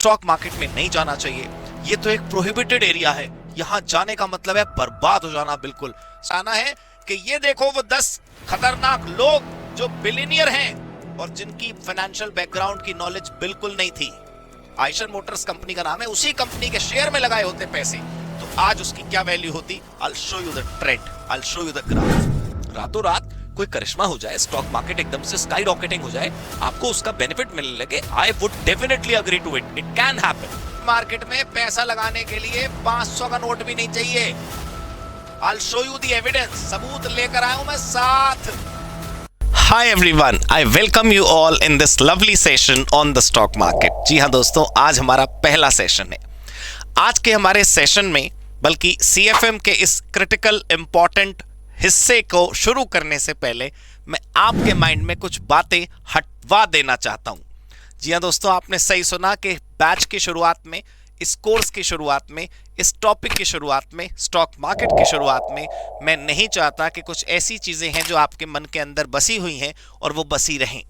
Stock market में नहीं जाना चाहिए। ये तो एक प्रोहिबिटेड एरिया है, यहाँ जाने का मतलब है बर्बाद हो जाना। बिल्कुल आना है कि ये देखो वो 10 खतरनाक लोग जो बिलियनियर हैं और जिनकी फाइनेंशियल बैकग्राउंड की नॉलेज बिल्कुल नहीं थी। आइशर मोटर्स कंपनी का नाम है, उसी कंपनी के शेयर में लगाए होते पैसे, तो आज उसकी क्या वैल्यू होती। I'll show you the trend, I'll show you the graph। रातों रात कोई करिश्मा हो जाए, स्टॉक मार्केट एकदम से स्काई रॉकेटिंग हो जाए, आपको उसका बेनिफिट मिलने लगे, I would definitely agree to it. It can happen. Market में पैसा लगाने के लिए 500 का नोट भी नहीं चाहिए। I'll show you the evidence, सबूत लेकर आया हूं मैं साथ। Hi everyone, I welcome you all in this lovely session on the stock market। जी हाँ दोस्तों, आज हमारा पहला सेशन है। आज के हमारे सेशन में, बल्कि CFM के इस क्रिटिकल इंपॉर्टेंट हिस्से को शुरू करने से पहले मैं आपके माइंड में कुछ बातें हटवा देना चाहता हूं। जी हाँ दोस्तों, आपने सही सुना कि बैच की शुरुआत में, इस कोर्स की शुरुआत में, इस टॉपिक की शुरुआत में, स्टॉक मार्केट की शुरुआत में मैं नहीं चाहता कि कुछ ऐसी चीज़ें हैं जो आपके मन के अंदर बसी हुई हैं और वो बसी रहें।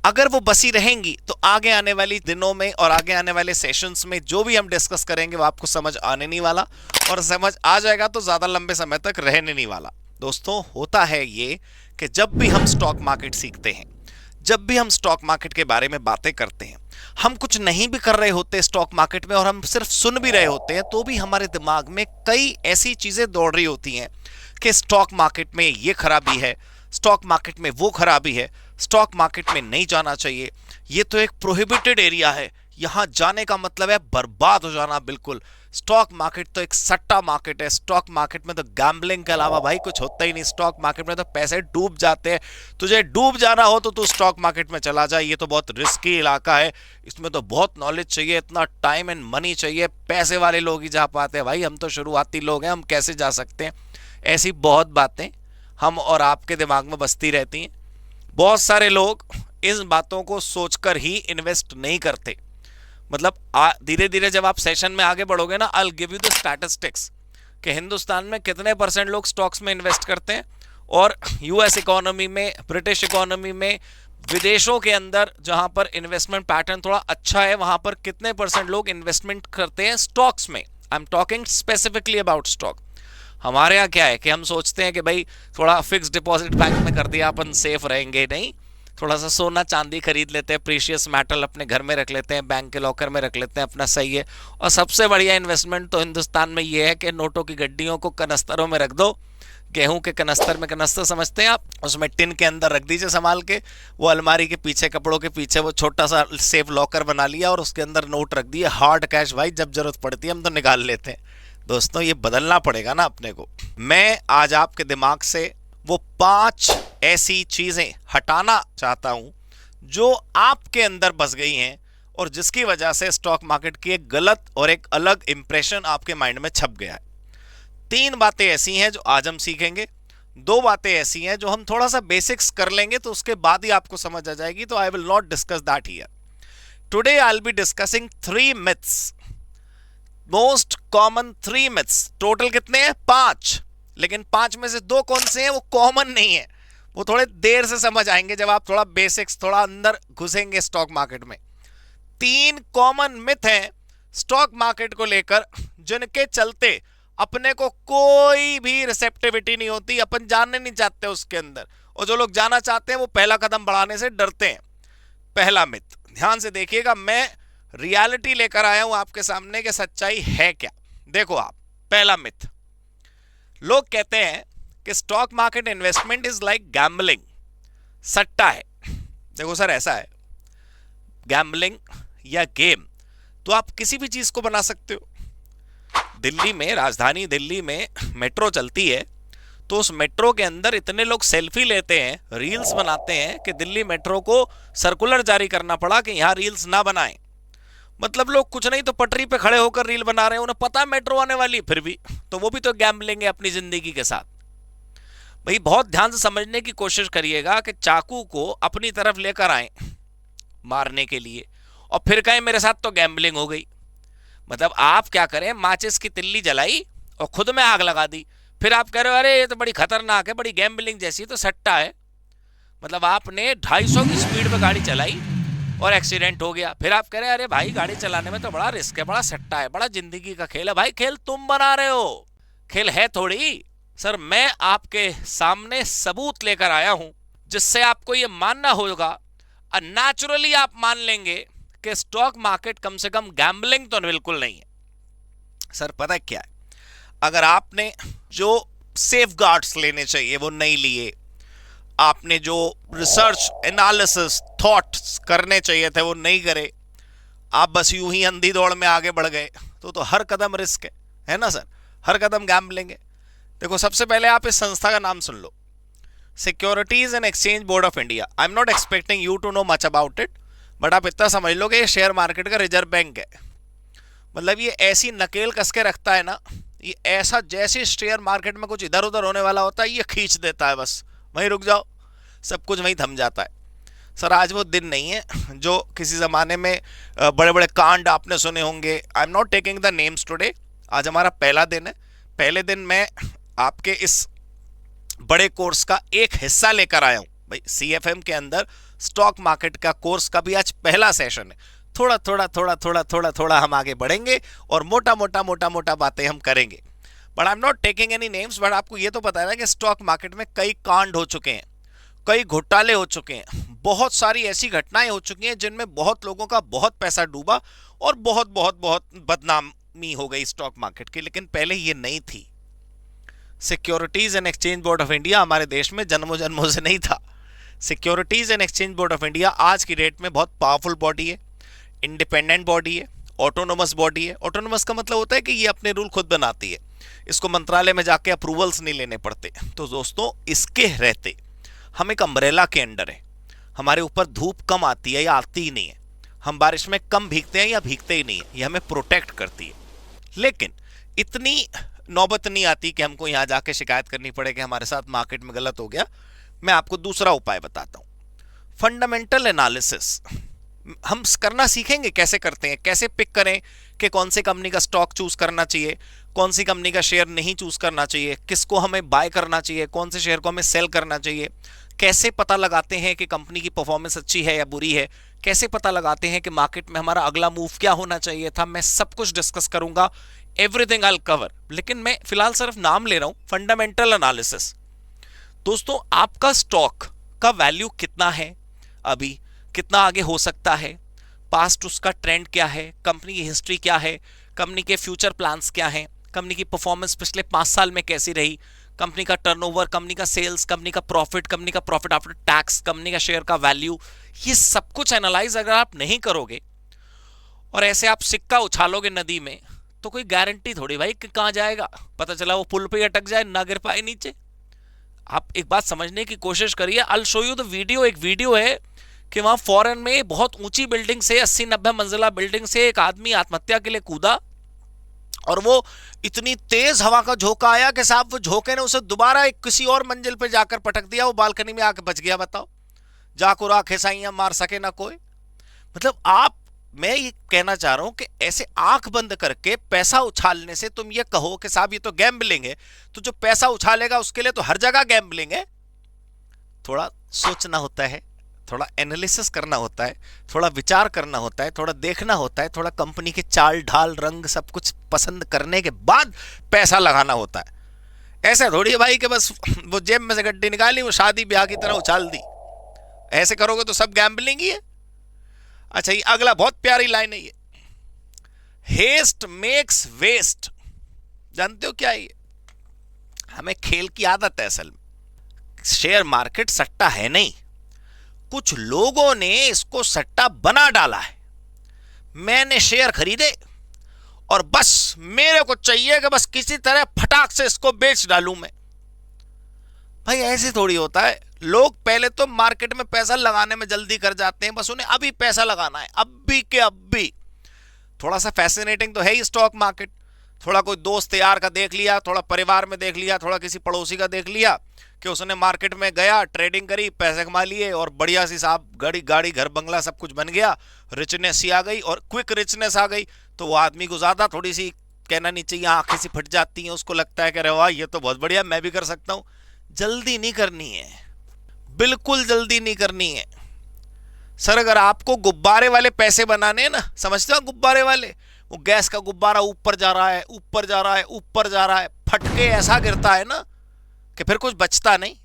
अगर वो बसी रहेंगी तो आगे आने वाली दिनों में और आगे आने वाले सेशंस में जो भी हम डिस्कस करेंगे वो आपको समझ आने नहीं वाला, और समझ आ जाएगा तो ज़्यादा लंबे समय तक रहने नहीं वाला। दोस्तों, होता है ये कि जब भी हम स्टॉक मार्केट सीखते हैं, जब भी हम स्टॉक मार्केट के बारे में बातें करते हैं, हम कुछ नहीं भी कर रहे होते स्टॉक मार्केट में और हम सिर्फ सुन भी रहे होते हैं, तो भी हमारे दिमाग में कई ऐसी चीज़ें दौड़ रही होती हैं कि स्टॉक मार्केट में ये खराबी है, स्टॉक मार्केट में वो खराबी है, स्टॉक मार्केट में नहीं जाना चाहिए, ये तो एक प्रोहिबिटेड एरिया है, यहाँ जाने का मतलब है बर्बाद हो जाना। बिल्कुल, स्टॉक मार्केट तो एक सट्टा मार्केट है। स्टॉक मार्केट में तो गैम्बलिंग के अलावा भाई कुछ होता ही नहीं। स्टॉक मार्केट में तो पैसे डूब जाते हैं। तुझे डूब जाना हो तो तू स्टॉक मार्केट में चला जाए, ये तो बहुत रिस्की इलाका है, इसमें तो बहुत नॉलेज चाहिए, इतना टाइम एंड मनी चाहिए, पैसे वाले लोग ही जा पाते हैं। भाई हम तो शुरुआती लोग हैं, हम कैसे जा सकते हैं। ऐसी बहुत बातें हम और आपके दिमाग में बसती रहती हैं। बहुत सारे लोग इन बातों को सोचकर ही इन्वेस्ट नहीं करते। मतलब धीरे धीरे जब आप सेशन में आगे बढ़ोगे ना, I will give you the statistics कि हिंदुस्तान में कितने % लोग स्टॉक्स में इन्वेस्ट करते हैं, और यूएस इकोनॉमी में, ब्रिटिश इकोनॉमी में, विदेशों के अंदर जहां पर इन्वेस्टमेंट पैटर्न थोड़ा अच्छा है, वहां पर कितने % लोग इन्वेस्टमेंट करते हैं स्टॉक्स में। I am talking specifically about stock. हमारे यहाँ क्या है कि हम सोचते हैं कि भाई थोड़ा फिक्स डिपॉजिट बैंक में कर दिया अपन सेफ रहेंगे। नहीं, थोड़ा सा सोना चांदी खरीद लेते हैं, प्रीशियस मेटल अपने घर में रख लेते हैं, बैंक के लॉकर में रख लेते हैं, अपना सही है। और सबसे बढ़िया इन्वेस्टमेंट तो हिंदुस्तान में ये है कि नोटों की गड्डियों को कनस्तरों में रख दो। गेहूं के कनस्तर में, कनस्तर समझते हैं आप, उसमें टिन के अंदर रख दीजिए संभाल के, वो अलमारी के पीछे, कपड़ों के पीछे वो छोटा सा सेफ लॉकर बना लिया और उसके अंदर नोट रख दिए। हार्ड कैश भाई जब जरूरत पड़ती है हम तो निकाल लेते हैं। दोस्तों, ये बदलना पड़ेगा ना अपने को। मैं आज आपके दिमाग से वो 5 ऐसी चीजें हटाना चाहता हूं जो आपके अंदर बस गई हैं और जिसकी वजह से स्टॉक मार्केट की एक गलत और एक अलग इंप्रेशन आपके माइंड में छप गया है। 3 बातें ऐसी हैं जो आज हम सीखेंगे, 2 बातें ऐसी हैं जो हम थोड़ा सा बेसिक्स कर लेंगे तो उसके बाद ही आपको समझ आ जाएगी। तो I will not discuss that here today. I will be discussing 3 myths, most common 3 myths. Total कितने हैं? 5, लेकिन 5 में से 2 कौन से हैं वो कॉमन नहीं है, वो थोड़े देर से समझ आएंगे जब आप थोड़ा बेसिक्स, थोड़ा अंदर घुसेंगे स्टॉक मार्केट में। 3 कॉमन मिथ हैं स्टॉक मार्केट को लेकर जिनके चलते अपने को कोई भी रिसेप्टिविटी नहीं होती, अपन जानने नहीं चाहते उसके अंदर, और जो लोग जाना चाहते हैं वो पहला कदम बढ़ाने से डरते हैं। पहला मिथ, ध्यान से देखिएगा, मैं रियलिटी लेकर आया हूं आपके सामने कि सच्चाई है क्या। देखो आप, पहला मिथ, लोग कहते हैं कि stock market investment is like gambling, सट्टा है। देखो सर, ऐसा है, गैम्बलिंग या गेम तो आप किसी भी चीज को बना सकते हो। दिल्ली में, राजधानी दिल्ली में मेट्रो चलती है, तो उस मेट्रो के अंदर इतने लोग सेल्फी लेते हैं, रील्स बनाते हैं कि दिल्ली मेट्रो को सर्कुलर जारी करना पड़ा कि यहां रील्स ना बनाएं। मतलब लोग कुछ नहीं तो पटरी पे खड़े होकर रील बना रहे हैं, उन्हें पता है मेट्रो आने वाली, फिर भी तो वो भी तो गैम्बलिंग है अपनी जिंदगी के साथ। भाई बहुत ध्यान से समझने की कोशिश करिएगा कि चाकू को अपनी तरफ लेकर आए मारने के लिए और फिर कहें मेरे साथ तो गैम्बलिंग हो गई। मतलब आप क्या करें, माचिस की तिल्ली जलाई और खुद में आग लगा दी, फिर आप कह रहे हो अरे ये तो बड़ी खतरनाक है, बड़ी गैम्बलिंग जैसी, तो सट्टा है। मतलब आपने 250 की स्पीड पे गाड़ी चलाई और एक्सीडेंट हो गया, फिर आप कह रहे हैं अरे भाई गाड़ी चलाने में तो बड़ा रिस्क है, बड़ा सट्टा है, बड़ा जिंदगी का खेल है। भाई खेल तुम बना रहे हो, खेल है थोड़ी। सर मैं आपके सामने सबूत लेकर आया हूं जिससे आपको यह मानना होगा, और नेचुरली आप मान लेंगे कि स्टॉक मार्केट कम से कम गैम्बलिंग तो बिल्कुल नहीं है। सर पता है क्या है, अगर आपने जो सेफ गार्ड्स लेने चाहिए वो नहीं लिए, आपने जो रिसर्च एनालिसिस थॉट्स करने चाहिए थे वो नहीं करे, आप बस यूं ही अंधी दौड़ में आगे बढ़ गए, तो हर कदम रिस्क है ना सर, हर कदम गैम्बलिंग है। देखो सबसे पहले आप इस संस्था का नाम सुन लो, securities and exchange board of India. I am not expecting you to know much about it, but आप इतना समझ लो कि ये शेयर मार्केट का रिजर्व बैंक है। मतलब ये ऐसी नकेल कस के रखता है ना, ये ऐसा जैसे शेयर मार्केट में कुछ इधर उधर होने वाला होता है ये खींच देता है, बस वहीं रुक जाओ, सब कुछ वहीं थम जाता है। सर आज वो दिन नहीं है जो किसी ज़माने में बड़े बड़े कांड आपने सुने होंगे। आई am not taking the names today, आज हमारा पहला दिन है। पहले दिन मैं आपके इस बड़े कोर्स का एक हिस्सा लेकर आया हूं भाई। सीएफएम के अंदर स्टॉक मार्केट का कोर्स का भी आज पहला सेशन है। थोड़ा थोड़ा थोड़ा थोड़ा थोड़ा थोड़ा हम आगे बढ़ेंगे और मोटा मोटा मोटा मोटा बातें हम करेंगे, but I am not taking any names. But आपको ये तो पता है ना कि स्टॉक मार्केट में कई कांड हो चुके हैं, कई घोटाले हो चुके हैं, बहुत सारी ऐसी घटनाएं हो चुकी हैं जिनमें बहुत लोगों का बहुत पैसा डूबा और बहुत बहुत बहुत बदनामी हो गई स्टॉक मार्केट की। लेकिन पहले ये नहीं थी। Securities and exchange board of India हमारे देश में जन्मों जन्मों से नहीं था। Securities and exchange board of India आज की डेट में बहुत पावरफुल बॉडी है, इंडिपेंडेंट बॉडी है, ऑटोनोमस बॉडी है। ऑटोनोमस का मतलब होता है कि ये अपने रूल खुद बनाती है, इसको मंत्रालय में जाके अप्रूवल्स नहीं लेने पड़ते। तो दोस्तों इसके रहते हम एक अम्ब्रेला के अंडर है, हमारे ऊपर धूप कम आती है या आती ही नहीं है, हम बारिश में कम भीगते हैं या भीगते ही नहीं है, ये हमें प्रोटेक्ट करती है। लेकिन इतनी नौबत नहीं आती कि हमको यहाँ जाके शिकायत करनी पड़े कि हमारे साथ मार्केट में गलत हो गया। मैं आपको दूसरा उपाय बताता हूँ, फंडामेंटल एनालिसिस हम करना सीखेंगे। कैसे करते हैं, कैसे पिक करें कि कौन सी कंपनी का स्टॉक चूज करना चाहिए, कौन सी कंपनी का शेयर नहीं चूज करना चाहिए, किसको हमें बाय करना चाहिए, कौन से शेयर को हमें सेल करना चाहिए, कैसे पता लगाते हैं कि कंपनी की परफॉर्मेंस अच्छी है या बुरी है, कैसे पता लगाते हैं कि मार्केट में हमारा अगला मूव क्या होना चाहिए था। मैं सब कुछ डिस्कस करूंगा, एवरीथिंग आई विल कवर। लेकिन मैं फिलहाल सिर्फ नाम ले रहा हूं, फंडामेंटल एनालिसिस। दोस्तों आपका स्टॉक का वैल्यू कितना है, अभी कितना आगे हो सकता है, पास्ट उसका ट्रेंड क्या है, कंपनी की हिस्ट्री क्या है, कंपनी के फ्यूचर प्लान्स क्या हैं, कंपनी की परफॉर्मेंस पिछले 5 साल में कैसी रही, कंपनी का टर्नओवर, कंपनी का सेल्स, कंपनी का प्रॉफिट आफ्टर टैक्स, कंपनी का शेयर का वैल्यू, ये सब कुछ एनालाइज अगर आप नहीं करोगे और ऐसे आप सिक्का उछालोगे नदी में, तो कोई गारंटी थोड़ी भाई कि कहां जाएगा, पता चला वो पुल पे अटक जाए, ना गिर पाए नीचे। आप एक बात समझने की कोशिश करिए। I show you the video. एक वीडियो है कि वहां फॉरेन में बहुत ऊंची बिल्डिंग से, 80-90 मंजिला बिल्डिंग से एक आदमी आत्महत्या के लिए कूदा और वो इतनी तेज हवा का झोंका आया कि साहब वो झोंके ने उसे दोबारा एक किसी और मंजिल पे जाकर पटक दिया, वो बालकनी में आके बच गया। बताओ, जाको राखे साइयां मार सके ना कोई। मतलब आप, मैं ये कहना चाह रहा हूं कि ऐसे आंख बंद करके पैसा उछालने से तुम ये कहो कि साहब ये तो गैम्बलिंग है, तो जो पैसा उछालेगा उसके लिए तो हर जगह गैम्बलिंग है। थोड़ा सोचना होता है, थोड़ा एनालिसिस करना होता है, थोड़ा विचार करना होता है, थोड़ा देखना होता है, थोड़ा कंपनी के चाल ढाल रंग सब कुछ पसंद करने के बाद पैसा लगाना होता है। ऐसे थोड़ी है भाई कि बस वो जेब में से गड्डी निकाली, वो शादी ब्याह की तरह उछाल दी। ऐसे करोगे तो सब गैम्बलिंग ही है। अच्छा, ये अगला बहुत प्यारी लाइन है, ये हेस्ट मेक्स वेस्ट। जानते हो क्या है ये? हमें खेल की आदत है असल में। शेयर मार्केट सट्टा है नहीं, कुछ लोगों ने इसको सट्टा बना डाला है। मैंने शेयर खरीदे और बस मेरे को चाहिए कि बस किसी तरह फटाक से इसको बेच डालूं मैं। भाई ऐसे थोड़ी होता है। लोग पहले तो मार्केट में पैसा लगाने में जल्दी कर जाते हैं, बस उन्हें अभी पैसा लगाना है, अभी के अभी। थोड़ा सा फैसिनेटिंग तो है ही स्टॉक मार्केट। थोड़ा कोई दोस्त यार का देख लिया, थोड़ा परिवार में देख लिया, थोड़ा किसी पड़ोसी का देख लिया कि उसने मार्केट में गया, ट्रेडिंग करी, पैसे कमा लिए और बढ़िया सी साहब गाड़ी घर बंगला सब कुछ बन गया, रिचनेस सी आ गई और क्विक रिचनेस आ गई। तो वो आदमी को ज्यादा थोड़ी सी कहना नहीं चाहिए, आंखें सी फट जाती हैं, उसको लगता है कि अरे वाह ये तो बहुत बढ़िया, मैं भी कर सकता हूं। जल्दी नहीं करनी है, बिल्कुल जल्दी नहीं करनी है। सर अगर आपको गुब्बारे वाले पैसे बनाने हैं ना, समझते हो गुब्बारे वाले, वो गैस का गुब्बारा ऊपर जा रहा है, ऊपर जा रहा है, ऊपर जा रहा है, फटके ऐसा गिरता है ना कि फिर कुछ बचता नहीं।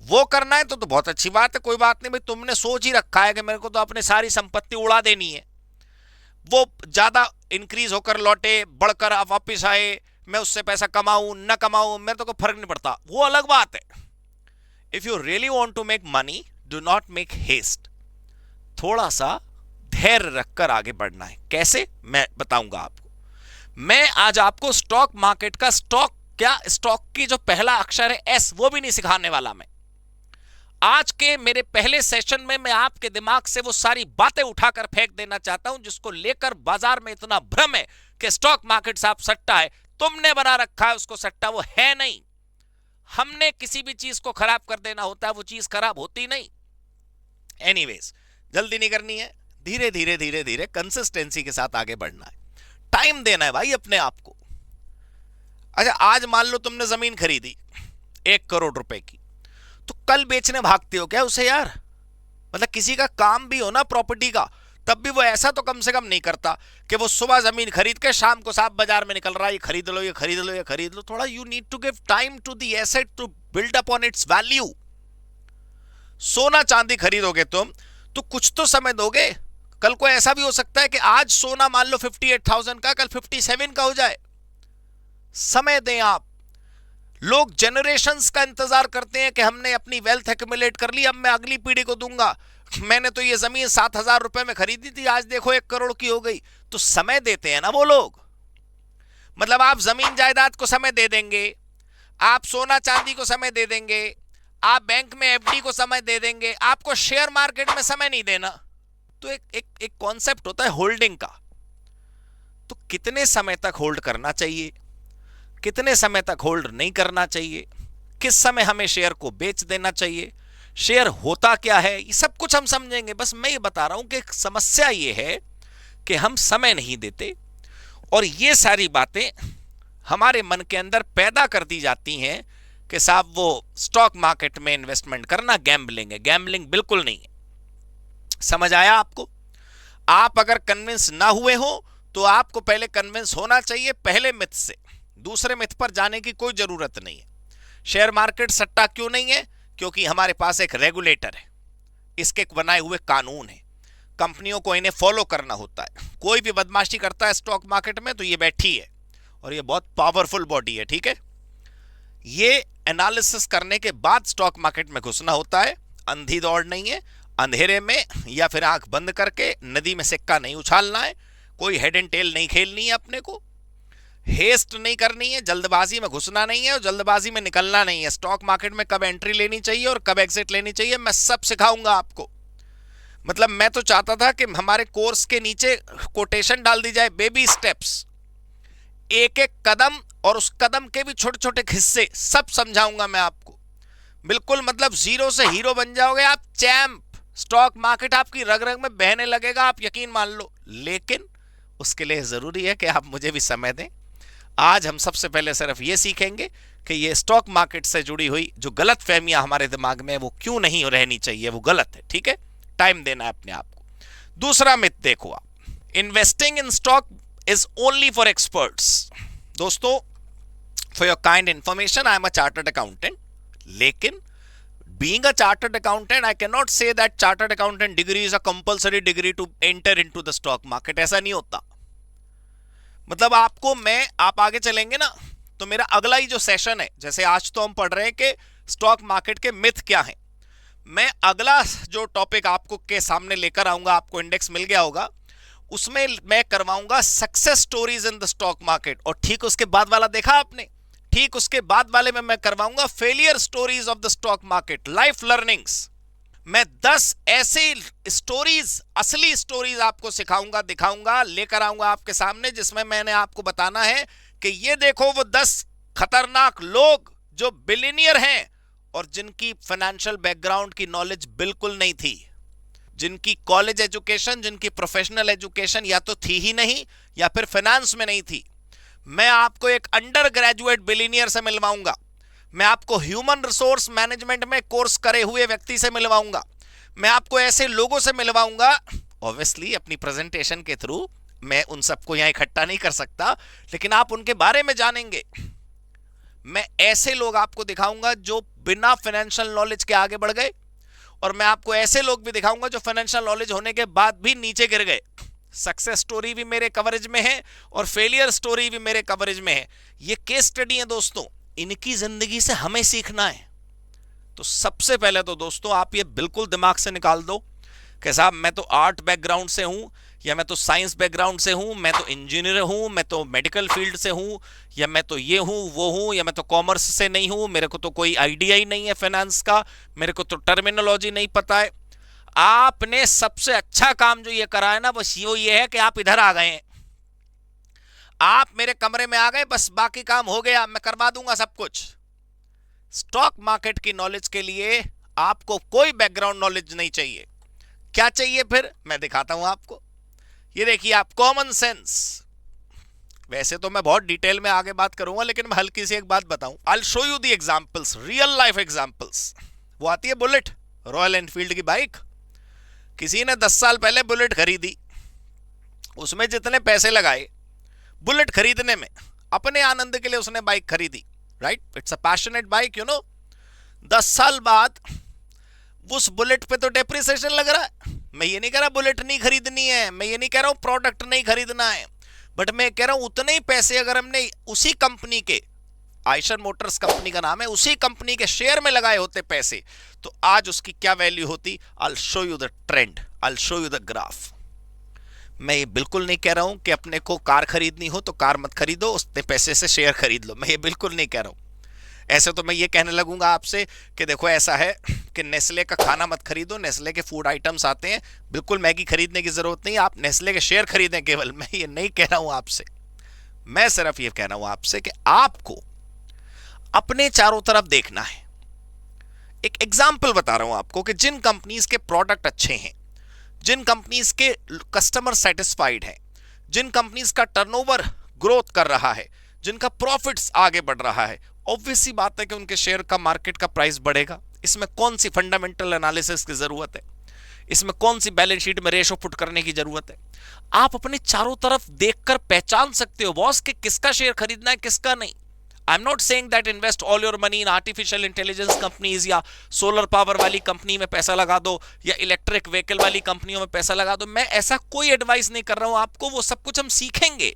वो करना है तो बहुत अच्छी बात है, कोई बात नहीं भाई, तुमने सोच ही रखा है कि मेरे को तो अपनी सारी संपत्ति उड़ा देनी है, वो ज्यादा इंक्रीज होकर लौटे, बढ़कर वापिस आए, मैं उससे पैसा कमाऊं न कमाऊं मेरे तो कोई फर्क नहीं पड़ता, वो अलग बात है। If you really want to make money, do not make haste, थोड़ा सा धैर्य रखकर आगे बढ़ना है। कैसे, मैं बताऊंगा आपको। मैं आज आपको स्टॉक मार्केट का स्टॉक क्या, स्टॉक की जो पहला अक्षर है एस, वो भी नहीं सिखाने वाला मैं। आज के मेरे पहले सेशन में मैं आपके दिमाग से वो सारी बातें उठाकर फेंक देना चाहता हूं जिसको लेकर बाजार में इतना भ्रम है कि स्टॉक मार्केट साहब सट्टा है, तुमने बना रखा है उसको सट्टा, वो है नहीं। हमने किसी भी चीज को खराब कर देना होता है, वो चीज खराब होती नहीं। एनीवेज, जल्दी नहीं करनी है, धीरे धीरे धीरे धीरे कंसिस्टेंसी के साथ आगे बढ़ना है, टाइम देना है भाई अपने आप को। अच्छा, आज मान लो तुमने जमीन खरीदी 1 करोड़ रुपए की, तो कल बेचने भागते हो क्या उसे यार? मतलब किसी का काम भी हो ना प्रॉपर्टी का, तब भी वो ऐसा तो कम से कम नहीं करता कि वो सुबह जमीन खरीद के शाम को साहब बाजार में निकल रहा है, ये खरीद लो, ये खरीद लो, ये खरीद लो। थोड़ा you need to give time to the asset to build upon its value. सोना चांदी खरीदोगे तुम तो कुछ तो समय दोगे, कल को ऐसा भी हो सकता है कि आज सोना मान लो 58,000 का, कल 57 का हो जाए। समय दें आप। लोग जनरेशंस का इंतजार करते हैं कि हमने अपनी वेल्थ एक्यूमुलेट कर ली, अब मैं अगली पीढ़ी को दूंगा। मैंने तो ये जमीन 7,000 रुपए में खरीदी थी, आज देखो 1 करोड़ की हो गई। तो समय देते हैं ना वो लोग। मतलब आप जमीन जायदाद को समय दे देंगे, आप सोना चांदी को समय दे देंगे, आप बैंक में एफडी को समय दे देंगे, आपको शेयर मार्केट में समय नहीं देना। तो एक कॉन्सेप्ट होता है होल्डिंग का। तो कितने समय तक होल्ड करना चाहिए, कितने समय तक होल्ड नहीं करना चाहिए, किस समय हमें शेयर को बेच देना चाहिए, शेयर होता क्या है, ये सब कुछ हम समझेंगे। बस मैं ये बता रहा हूं कि समस्या ये है कि हम समय नहीं देते, और ये सारी बातें हमारे मन के अंदर पैदा कर दी जाती हैं कि साहब वो स्टॉक मार्केट में इन्वेस्टमेंट करना गैम्बलिंग है। गैम्बलिंग बिल्कुल नहीं है। समझ आया आपको? आप अगर कन्विंस ना हुए हो तो आपको पहले कन्विंस होना चाहिए पहले मिथ से, दूसरे मिथ पर जाने की कोई जरूरत नहीं है। शेयर मार्केट सट्टा क्यों नहीं है? क्योंकि हमारे पास एक रेगुलेटर है, इसके बनाए हुए कानून है, कंपनियों को इन्हें फॉलो करना होता है। कोई भी बदमाशी करता है स्टॉक मार्केट में तो ये बैठी है, और ये बहुत पावरफुल बॉडी है, ठीक है। ये एनालिसिस करने के बाद स्टॉक मार्केट में घुसना होता है, अंधी दौड़ नहीं है। अंधेरे में या फिर आंख बंद करके नदी में सिक्का नहीं उछालना है, कोई हेड एंड टेल नहीं खेलनी है, अपने को हेस्ट नहीं करनी है, जल्दबाजी में घुसना नहीं है और जल्दबाजी में निकलना नहीं है। स्टॉक मार्केट में कब एंट्री लेनी चाहिए और कब एग्जिट लेनी चाहिए मैं सब सिखाऊंगा आपको। मतलब मैं तो चाहता था कि हमारे कोर्स के नीचे कोटेशन डाल दी जाए, बेबी स्टेप्स, एक एक कदम और उस कदम के भी छोटे छोटे हिस्से सब समझाऊंगा मैं आपको। बिल्कुल मतलब जीरो से हीरो बन जाओगे आप, चैंप। स्टॉक मार्केट आपकी रग रग में बहने लगेगा, आप यकीन मान लो। लेकिन उसके लिए जरूरी है कि आप मुझे भी समय दें। आज हम सबसे पहले सिर्फ ये सीखेंगे कि ये स्टॉक मार्केट से जुड़ी हुई जो गलत फहमियां हमारे दिमाग में वो क्यों नहीं रहनी चाहिए, वो गलत है, ठीक है। टाइम देना है अपने आप को। दूसरा मिथ देखो आप, investing in stock is only for experts. दोस्तों, for your kind information, I am a chartered accountant, लेकिन being a chartered accountant, I cannot say that chartered accountant degree is a compulsory degree to enter into the stock market. ऐसा नहीं होता। मतलब आपको आप आगे चलेंगे ना तो मेरा अगला ही जो सेशन है, जैसे आज तो हम पढ़ रहे हैं कि स्टॉक मार्केट के मिथ क्या हैं, मैं अगला जो टॉपिक आपको के सामने लेकर आऊंगा, आपको इंडेक्स मिल गया होगा, उसमें मैं करवाऊंगा success stories in the stock market. और ठीक उसके बाद वाला देखा आपने, ठीक उसके बाद वाले में मैं करवाऊंगा failure stories of the stock market, life learnings. मैं 10 ऐसे स्टोरीज, असली स्टोरीज आपको सिखाऊंगा, दिखाऊंगा, लेकर आऊंगा आपके सामने, जिसमें मैंने आपको बताना है कि ये देखो वो 10 खतरनाक लोग जो बिलियनियर हैं और जिनकी फाइनेंशियल बैकग्राउंड की नॉलेज बिल्कुल नहीं थी, जिनकी कॉलेज एजुकेशन, जिनकी प्रोफेशनल एजुकेशन या तो थी ही नहीं या फिर फाइनेंस में नहीं थी। मैं आपको एक अंडर ग्रेजुएट बिलियनियर से मिलवाऊंगा, मैं आपको ह्यूमन रिसोर्स मैनेजमेंट में कोर्स करे हुए व्यक्ति से मिलवाऊंगा, मैं आपको ऐसे लोगों से मिलवाऊंगा, ऑब्वियसली अपनी प्रेजेंटेशन के थ्रू मैं उन सबको यहां इकट्ठा नहीं कर सकता, लेकिन आप उनके बारे में जानेंगे। मैं ऐसे लोग आपको दिखाऊंगा जो बिना फाइनेंशियल नॉलेज के आगे बढ़ गए, और मैं आपको ऐसे लोग भी दिखाऊंगा जो फाइनेंशियल नॉलेज होने के बाद भी नीचे गिर गए। सक्सेस स्टोरी भी मेरे कवरेज में है और फेलियर स्टोरी भी मेरे कवरेज में है। ये केस स्टडी है दोस्तों, इनकी जिंदगी से हमें सीखना है। तो सबसे पहले तो दोस्तों आप ये बिल्कुल दिमाग से निकाल दो कि साहब मैं तो आर्ट बैकग्राउंड से हूं, या मैं तो साइंस बैकग्राउंड से हूं, मैं तो इंजीनियर हूं, मैं तो मेडिकल फील्ड से हूं, या मैं तो ये हूं वो हूं, या मैं तो कॉमर्स से नहीं हूं, मेरे को तो कोई आइडिया ही नहीं है फाइनेंस का, मेरे को तो टर्मिनोलॉजी नहीं पता है। आपने सबसे अच्छा काम जो ये करा है ना, बस ये है कि आप इधर आ गए हैं, आप मेरे कमरे में आ गए, बस बाकी काम हो गया, मैं करवा दूंगा सब कुछ। स्टॉक मार्केट की नॉलेज के लिए आपको कोई बैकग्राउंड नॉलेज नहीं चाहिए। क्या चाहिए फिर, मैं दिखाता हूं आपको। ये देखिए आप, कॉमन सेंस। वैसे तो मैं बहुत डिटेल में आगे बात करूंगा, लेकिन मैं हल्की सी एक बात बताऊं। I will show you the examples, real life examples. वो आती है बुलेट, रॉयल एनफील्ड की बाइक। किसी ने 10 साल पहले बुलेट खरीदी, उसमें जितने पैसे लगाए बुलेट खरीदने में, अपने आनंद के लिए उसने बाइक खरीदी, right? It's a passionate bike, you know. 10 साल बाद उस बुलेट पे तो डेप्रिसिएशन लग रहा है। मैं ये नहीं कह रहा बुलेट नहीं खरीदनी है, मैं ये नहीं कह रहा हूं प्रोडक्ट नहीं खरीदना है, बट मैं कह रहा हूं उतने ही पैसे अगर हमने उसी कंपनी के, आयशर मोटर्स कंपनी का नाम है, उसी कंपनी के शेयर में लगाए होते पैसे, तो आज उसकी क्या वैल्यू होती। I will show you the trend, I will show you the graph. मैं ये बिल्कुल नहीं कह रहा हूं कि अपने को कार खरीदनी हो तो कार मत खरीदो, उतने पैसे से शेयर खरीद लो, मैं ये बिल्कुल नहीं कह रहा हूं। ऐसे तो मैं ये कहने लगूंगा आपसे कि देखो ऐसा है कि नेस्ले का खाना मत खरीदो, नेस्ले के फूड आइटम्स आते हैं, बिल्कुल मैगी खरीदने की जरूरत नहीं, आप नेस्ले के शेयर खरीदें केवल। मैं ये नहीं कह रहा हूं आपसे, मैं सिर्फ ये कह रहा हूं आपसे कि आपको अपने चारों तरफ देखना है। एक एग्जाम्पल बता रहा हूं आपको कि जिन कंपनीज के प्रोडक्ट अच्छे हैं, जिन कंपनीज के कस्टमर सेटिस्फाइड हैं, जिन कंपनीज का टर्नओवर ग्रोथ कर रहा है, जिनका प्रॉफिट्स आगे बढ़ रहा है, ऑब्वियस सी बात है कि उनके शेयर का मार्केट का प्राइस बढ़ेगा। इसमें कौन सी फंडामेंटल एनालिसिस की जरूरत है, इसमें कौन सी बैलेंस शीट में रेशो पुट करने की जरूरत है। आप अपने चारों तरफ देखकर पहचान सकते हो बॉस कि किसका शेयर खरीदना है किसका नहीं। आई am not saying that invest all your money in artificial intelligence companies, या सोलर पावर वाली कंपनी में पैसा लगा दो, या इलेक्ट्रिक व्हीकल वाली कंपनियों में पैसा लगा दो। मैं ऐसा कोई एडवाइस नहीं कर रहा हूं आपको, वो सब कुछ हम सीखेंगे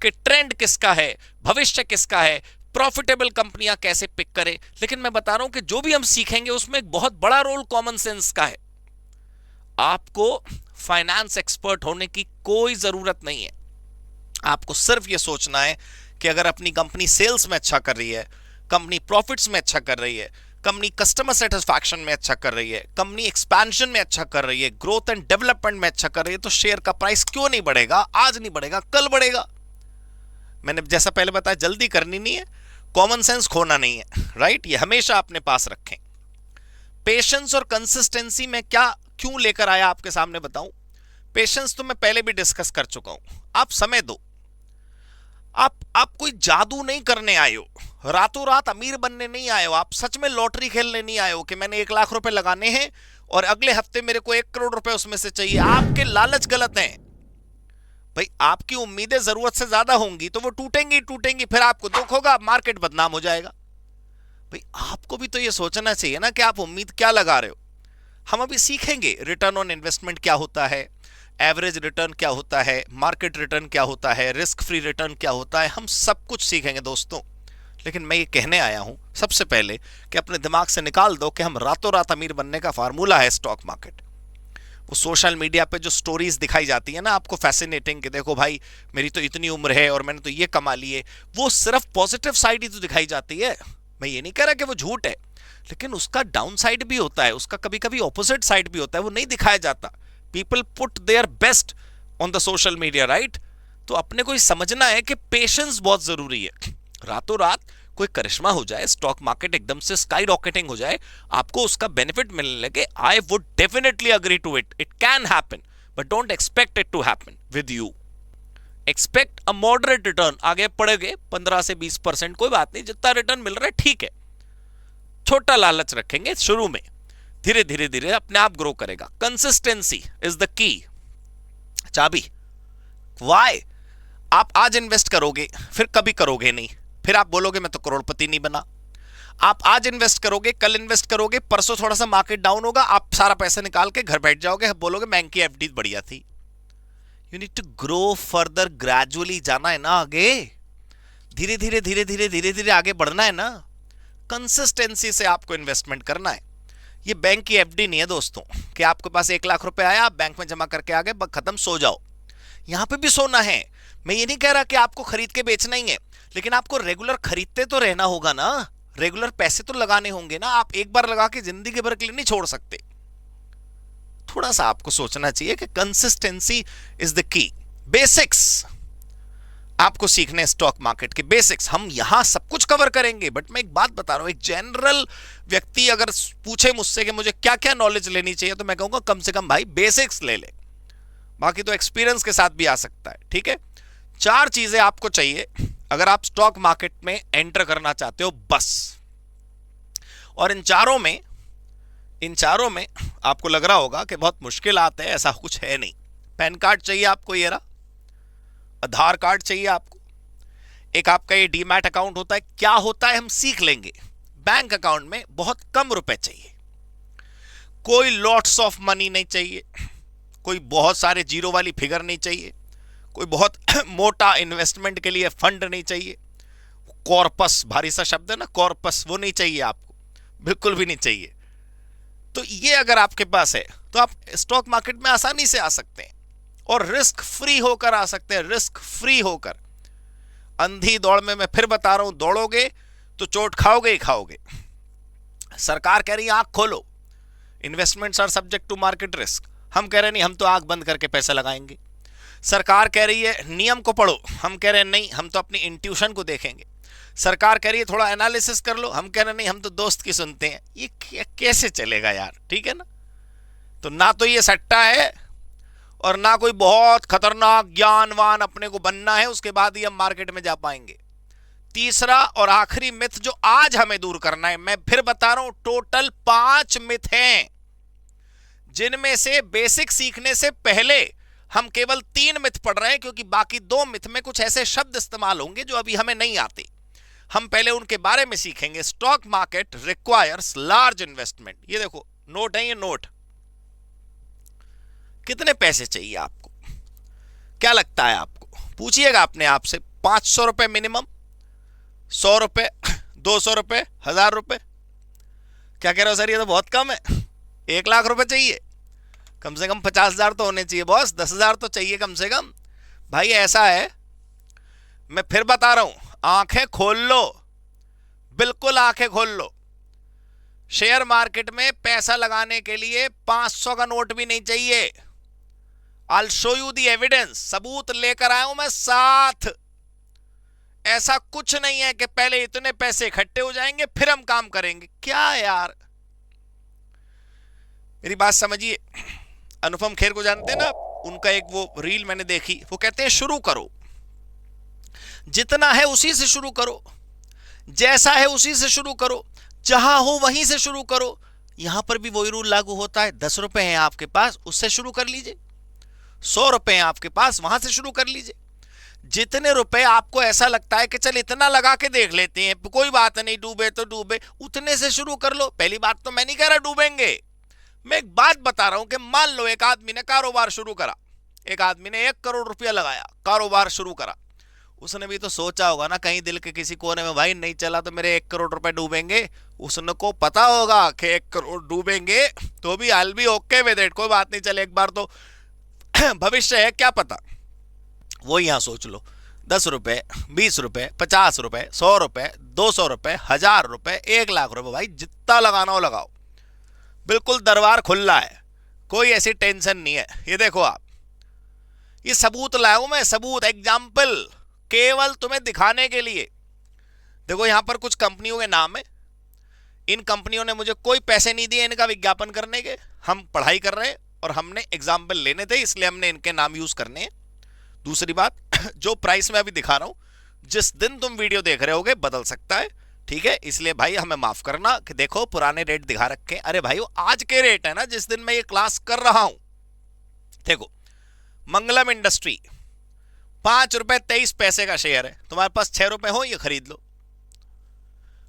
कि ट्रेंड किसका है, भविष्य किसका है, प्रॉफिटेबल कंपनियां कैसे पिक करें। लेकिन मैं बता रहा हूं कि जो भी हम सीखेंगे उसमें एक बहुत बड़ा रोल कॉमन सेंस का है। आपको फाइनेंस एक्सपर्ट होने की कोई जरूरत नहीं है, आपको सिर्फ यह सोचना है कि अगर अपनी कंपनी सेल्स में अच्छा कर रही है, कंपनी प्रॉफिट्स में अच्छा कर रही है, कंपनी कस्टमर सेटिस्फैक्शन में अच्छा कर रही है, कंपनी एक्सपेंशन में अच्छा कर रही है, ग्रोथ एंड डेवलपमेंट में अच्छा कर रही है, तो शेयर का प्राइस क्यों नहीं बढ़ेगा। आज नहीं बढ़ेगा, कल बढ़ेगा। मैंने जैसा पहले बताया, जल्दी करनी नहीं है, कॉमन सेंस खोना नहीं है, राइट? ये हमेशा अपने पास रखें। पेशेंस और कंसिस्टेंसी में क्या क्यों लेकर आया आपके सामने बताऊं। पेशेंस तो मैं पहले भी डिस्कस कर चुका हूं। आप समय दो, आप कोई जादू नहीं करने आए हो, रातों रात अमीर बनने नहीं आए हो, आप सच में लॉटरी खेलने नहीं आए हो कि मैंने 1 लाख रुपए लगाने हैं और अगले हफ्ते मेरे को 1 करोड़ रुपए उसमें से चाहिए। आपके लालच गलत हैं भाई। आपकी उम्मीदें जरूरत से ज्यादा होंगी तो वो टूटेंगी टूटेंगी, फिर आपको दुख होगा, मार्केट बदनाम हो जाएगा। भाई आपको भी तो ये सोचना चाहिए ना कि आप उम्मीद क्या लगा रहे हो। हम अभी सीखेंगे रिटर्न ऑन इन्वेस्टमेंट क्या होता है, एवरेज रिटर्न क्या होता है, मार्केट रिटर्न क्या होता है, रिस्क फ्री रिटर्न क्या होता है, हम सब कुछ सीखेंगे दोस्तों। लेकिन मैं ये कहने आया हूं सबसे पहले कि अपने दिमाग से निकाल दो कि हम रातों रात अमीर बनने का फार्मूला है स्टॉक मार्केट। वो सोशल मीडिया पे जो स्टोरीज दिखाई जाती है ना आपको फैसिनेटिंग, कि देखो भाई मेरी तो इतनी उम्र है और मैंने तो ये कमा ली है, वो सिर्फ पॉजिटिव साइड ही तो दिखाई जाती है। मैं ये नहीं कह रहा कि वो झूठ है, लेकिन उसका डाउन साइड भी होता है, उसका कभी कभी ऑपोजिट साइड भी होता है, वो नहीं दिखाया जाता। People put their best on the social media, right? तो अपने को समझना है कि पेशेंस बहुत जरूरी है। रातों रात कोई करिश्मा हो जाए, स्टॉक मार्केट एकदम से स्काई रॉकेटिंग हो जाए, आपको उसका बेनिफिट मिलने लगे, I would definitely agree to it. It can happen, but don't expect it to happen with you. Expect a moderate return. आगे पड़ेगे 15 से 20%, कोई बात नहीं, जितना रिटर्न मिल रहा है ठीक है। छोटा लालच रखेंगे शुरू में, धीरे धीरे धीरे अपने आप ग्रो करेगा। कंसिस्टेंसी इज द की, चाबी। वाई? आप आज इन्वेस्ट करोगे फिर कभी करोगे नहीं, फिर आप बोलोगे मैं तो करोड़पति नहीं बना। आप आज इन्वेस्ट करोगे, कल इन्वेस्ट करोगे, परसों थोड़ा सा मार्केट डाउन होगा, आप सारा पैसा निकाल के घर बैठ जाओगे, बोलोगे बैंक की एफडी बढ़िया थी। You need to grow further, gradually जाना है ना आगे, धीरे धीरे धीरे धीरे धीरे धीरे आगे बढ़ना है ना। कंसिस्टेंसी से आपको इन्वेस्टमेंट करना है। ये बैंक की एफडी नहीं है दोस्तों कि आपके पास 1 लाख रुपए आया, आप बैंक में जमा करके आ गए, बस खत्म, सो जाओ। यहां पे भी सोना है। मैं ये नहीं कह रहा कि आपको खरीद के बेचना ही है, लेकिन आपको रेगुलर खरीदते तो रहना होगा ना, रेगुलर पैसे तो लगाने होंगे ना। आप एक बार लगा के जिंदगी भर के लिए नहीं छोड़ सकते। थोड़ा सा आपको सोचना चाहिए कि consistency is the key. Basics आपको सीखने, स्टॉक मार्केट के बेसिक्स। हम यहां सब कुछ कवर करेंगे, बट मैं एक बात बता रहा हूं, एक जनरल व्यक्ति अगर पूछे मुझसे कि मुझे क्या क्या नॉलेज लेनी चाहिए, तो मैं कहूंगा कम से कम भाई बेसिक्स ले ले, बाकी तो एक्सपीरियंस के साथ भी आ सकता है। ठीक है, 4 चीजें आपको चाहिए अगर आप स्टॉक मार्केट में एंटर करना चाहते हो बस। और इन चारों में आपको लग रहा होगा कि बहुत मुश्किल आते हैं, ऐसा कुछ है नहीं। पैन कार्ड चाहिए आपको, ये रहा। आधार कार्ड चाहिए आपको। एक आपका ये डीमैट अकाउंट होता है, क्या होता है हम सीख लेंगे। बैंक अकाउंट में बहुत कम रुपए चाहिए, कोई लॉट्स ऑफ मनी नहीं चाहिए, कोई बहुत सारे जीरो वाली फिगर नहीं चाहिए, कोई बहुत मोटा इन्वेस्टमेंट के लिए फंड नहीं चाहिए। कॉर्पस, भारी सा शब्द है ना कॉर्पस, वो नहीं चाहिए आपको, बिल्कुल भी नहीं चाहिए। तो ये अगर आपके पास है तो आप स्टॉक मार्केट में आसानी से आ सकते हैं और रिस्क फ्री होकर आ सकते हैं, रिस्क फ्री होकर। अंधी दौड़ में मैं फिर बता रहा हूं, दौड़ोगे तो चोट खाओगे ही खाओगे। सरकार कह रही है आंख खोलो, investments are subject to market risk. हम कह रहे नहीं, हम तो आंख बंद करके पैसा लगाएंगे। सरकार कह रही है नियम को पढ़ो, हम कह रहे हैं नहीं, हम तो अपनी इंट्यूशन को देखेंगे। सरकार कह रही है थोड़ा एनालिसिस कर लो, हम कह रहे हैं नहीं, हम तो दोस्त की सुनते हैं। ये कैसे चलेगा यार, ठीक है ना। तो ना तो ये सट्टा है और ना कोई बहुत खतरनाक ज्ञानवान अपने को बनना है, उसके बाद ही हम मार्केट में जा पाएंगे। तीसरा और आखिरी मिथ जो आज हमें दूर करना है, मैं फिर बता रहा हूं, टोटल 5 मिथ हैं, जिनमें से बेसिक सीखने से पहले हम केवल 3 मिथ पढ़ रहे हैं, क्योंकि बाकी 2 मिथ में कुछ ऐसे शब्द इस्तेमाल होंगे जो अभी हमें नहीं आते। हम पहले उनके बारे में सीखेंगे। Stock market requires large investment. ये देखो नोट है, ये नोट। कितने पैसे चाहिए आपको, क्या लगता है आपको? पूछिएगा अपने आप से। 500 रुपए मिनिमम, 100 रुपए, 200 रुपए, 1000 रुपए? क्या कह रहे हो सर, ये तो बहुत कम है। 1 लाख रुपए चाहिए, कम से कम 50,000 तो होने चाहिए बॉस, 10,000 तो चाहिए कम से कम। भाई ऐसा है, मैं फिर बता रहा हूं, आंखें खोल लो, बिल्कुल आंखें खोल लो। शेयर मार्केट में पैसा लगाने के लिए 500 का नोट भी नहीं चाहिए। I'll show you the evidence, सबूत लेकर आया हूं मैं साथ। ऐसा कुछ नहीं है कि पहले इतने पैसे इकट्ठे हो जाएंगे फिर हम काम करेंगे। क्या यार, मेरी बात समझिए। अनुपम खेर को जानते हैं ना, उनका एक वो रील मैंने देखी, वो कहते हैं शुरू करो, जितना है उसी से शुरू करो, जैसा है उसी से शुरू करो, जहां हो वहीं से शुरू करो। यहां पर भी वही रूल लागू होता है। 10 रुपए हैं आपके पास, उससे शुरू कर लीजिए। 100 रुपए हैं आपके पास, वहां से शुरू कर लीजिए। जितने रुपए आपको ऐसा लगता है कि चल इतना लगा के देख लेते हैं, कोई बात नहीं, डूबे तो डूबे, उतने से शुरू कर लो। पहली बात तो मैं नहीं कह रहा डूबेंगे, मैं एक बात बता रहा हूं कि मान लो एक आदमी ने कारोबार शुरू करा, एक आदमी ने 1 करोड़ रुपया लगाया, कारोबार शुरू करा। उसने भी तो सोचा होगा ना कहीं दिल के किसी कोने में, भाई नहीं चला तो मेरे 1 करोड़ रुपए डूबेंगे। उसने को पता होगा कि 1 करोड़ डूबेंगे, तो भी I will be okay with it, कोई बात नहीं, चले एक बार तो भविष्य है, क्या पता। वो यहां सोच लो, 10 रुपए, 20 रुपए, 50 रुपए, 100 रुपए, 200 रुपए, 1000 रुपए, 1 लाख रुपए, भाई जितना लगाना हो लगाओ, बिल्कुल दरबार खुला है, कोई ऐसी टेंशन नहीं है। ये देखो आप, ये सबूत लाया हूं मैं, सबूत, एग्जाम्पल, केवल तुम्हें दिखाने के लिए। देखो यहां पर कुछ कंपनियों के नाम है, इन कंपनियों ने मुझे कोई पैसे नहीं दिए इनका विज्ञापन करने के। हम पढ़ाई कर रहे हैं और हमने एग्जाम्पल लेने थे, इसलिए हमने इनके नाम यूज करने हैं। दूसरी बात, जो प्राइस मैं अभी दिखा रहा हूं, जिस दिन तुम वीडियो देख रहे होगे बदल सकता है, ठीक है, इसलिए भाई हमें माफ करना कि देखो पुराने रेट दिखा रखे हैं। अरे भाई वो आज के रेट है ना, जिस दिन मैं ये क्लास कर रहा हूं। देखो मंगलम इंडस्ट्री 5 रुपए 23 पैसे का शेयर है, तुम्हारे पास 6 रुपए हो ये खरीद लो।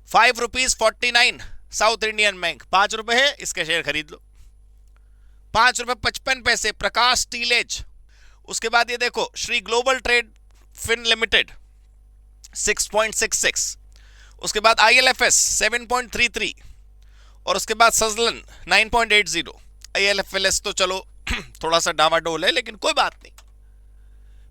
5 रुपीज 49 साउथ इंडियन बैंक, 5 रुपए है, इसके शेयर खरीद लो। 5 रुपए 55 पैसे प्रकाश स्टीलेज। उसके बाद ये देखो Shri Global Trade Fin Limited 6.66, उसके बाद ILFS 7.33, और उसके बाद सजलन 9.80। ILFS तो चलो थोड़ा सा डावाडोल है, लेकिन कोई बात नहीं।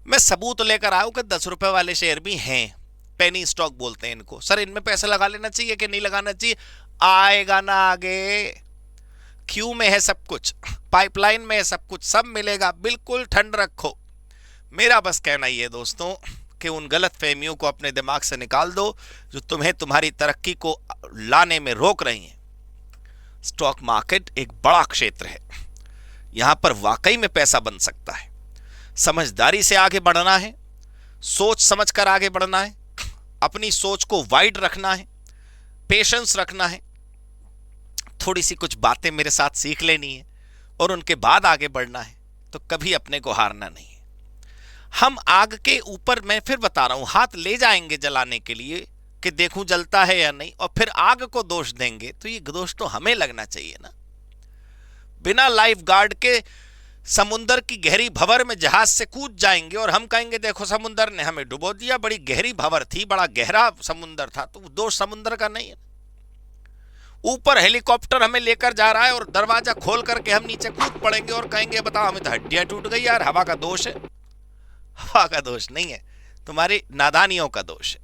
मैं सबूत लेकर आया हूं कि 10 रुपए वाले शेयर भी हैं, पेनी स्टॉक बोलते हैं इनको। सर इनमें पैसा लगा लेना चाहिए कि नहीं लगाना चाहिए? आएगा ना आगे, क्यू में है सब कुछ, पाइपलाइन में है सब कुछ, सब मिलेगा, बिल्कुल ठंड रखो। मेरा बस कहना ही है दोस्तों कि उन गलत फहमियों को अपने दिमाग से निकाल दो जो तुम्हें तुम्हारी तरक्की को लाने में रोक रही हैं। स्टॉक मार्केट एक बड़ा क्षेत्र है, यहां पर वाकई में पैसा बन सकता है। समझदारी से आगे बढ़ना है, सोच समझकर आगे बढ़ना है, अपनी सोच को वाइड रखना है, पेशेंस रखना है, थोड़ी सी कुछ बातें मेरे साथ सीख लेनी है और उनके बाद आगे बढ़ना है, तो कभी अपने को हारना नहीं है। हम आग के ऊपर, मैं फिर बता रहा हूं, हाथ ले जाएंगे जलाने के लिए कि देखूं जलता है या नहीं, और फिर आग को दोष देंगे, तो ये दोष तो हमें लगना चाहिए ना। बिना लाइफ गार्ड के समुंदर की गहरी भंवर में जहाज से कूद जाएंगे और हम कहेंगे देखो समुंदर ने हमें डुबो दिया, बड़ी गहरी भंवर थी, बड़ा गहरा समुंदर था, तो दोष समुंदर का नहीं है। ऊपर हेलीकॉप्टर हमें लेकर जा रहा है और दरवाजा खोल करके हम नीचे कूद पड़ेंगे और कहेंगे बताओ हमें तो हड्डियां टूट गई यार, हवा का दोष है। हवा का दोष नहीं है, तुम्हारी नादानियों का दोष है।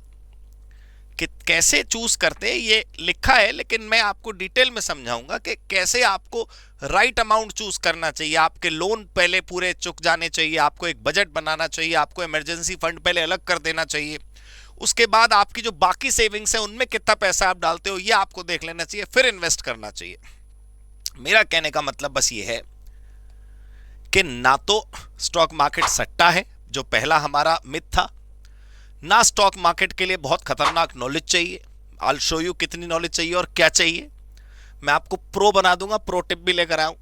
कि कैसे चूज करते ये लिखा है, लेकिन मैं आपको डिटेल में समझाऊंगा कि कैसे आपको राइट अमाउंट चूज करना चाहिए। आपके लोन पहले पूरे चुक जाने चाहिए, आपको एक बजट बनाना चाहिए, आपको इमरजेंसी फंड पहले अलग कर देना चाहिए, उसके बाद आपकी जो बाकी सेविंग्स है उनमें कितना पैसा आप डालते हो ये आपको देख लेना चाहिए, फिर इन्वेस्ट करना चाहिए। मेरा कहने का मतलब बस ये है कि ना तो स्टॉक मार्केट सट्टा है, जो पहला हमारा मिथ था, ना स्टॉक मार्केट के लिए बहुत खतरनाक नॉलेज चाहिए। आई विल शो यू कितनी नॉलेज चाहिए और क्या चाहिए, मैं आपको प्रो बना दूंगा, प्रो टिप भी लेकर आऊं।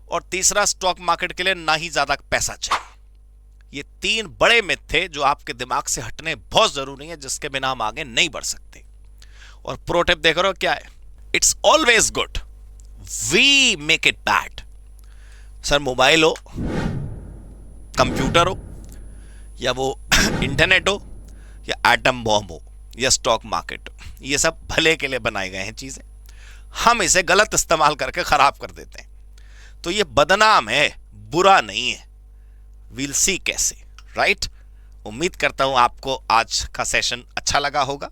और तीसरा, स्टॉक मार्केट के लिए ना ही ज्यादा पैसा चाहिए। ये 3 बड़े मिथ थे जो आपके दिमाग से हटने बहुत जरूरी है, जिसके बिना हम आगे नहीं बढ़ सकते। और प्रो टिप देख रहे हो क्या है? It's always good we make it bad. Sir mobile हो, कंप्यूटर हो, या वो इंटरनेट हो, या एटम बॉम्ब हो, या स्टॉक मार्केट हो, ये सब भले के लिए बनाए गए हैं चीजें, हम इसे गलत इस्तेमाल करके खराब कर देते हैं। तो ये बदनाम है, बुरा नहीं है। वील सी कैसे, राइट? उम्मीद करता हूं आपको आज का सेशन अच्छा लगा होगा।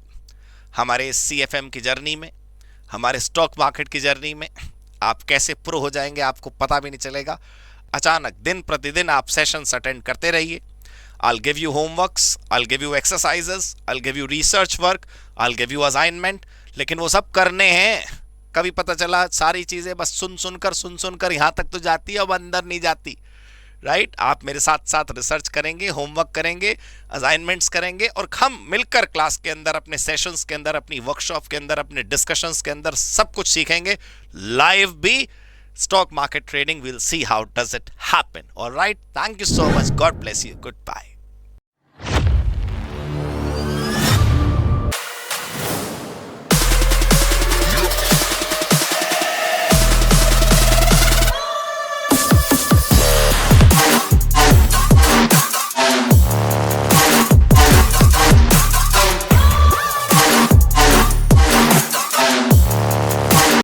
हमारे CFM की जर्नी में, हमारे स्टॉक मार्केट की जर्नी में आप कैसे प्रो हो जाएंगे आपको पता भी नहीं चलेगा। अचानक दिन प्रतिदिन आप सेशंस अटेंड करते रहिए। I'll give you homeworks, I'll give you exercises, I'll give you research work, I'll give you assignment, लेकिन वो सब करने हैं। कभी पता चला सारी चीजें बस सुन सुनकर यहां तक तो जाती है, अब अंदर नहीं जाती, राइट? आप मेरे साथ साथ रिसर्च करेंगे, होमवर्क करेंगे, असाइनमेंट्स करेंगे, और हम मिलकर क्लास के अंदर, अपने सेशंस के अंदर, अपनी वर्कशॉप के अंदर, अपने डिस्कशंस के अंदर सब कुछ सीखेंगे। लाइव भी stock market trading, we'll see how does it happen. All right, thank you so much, God bless you, goodbye.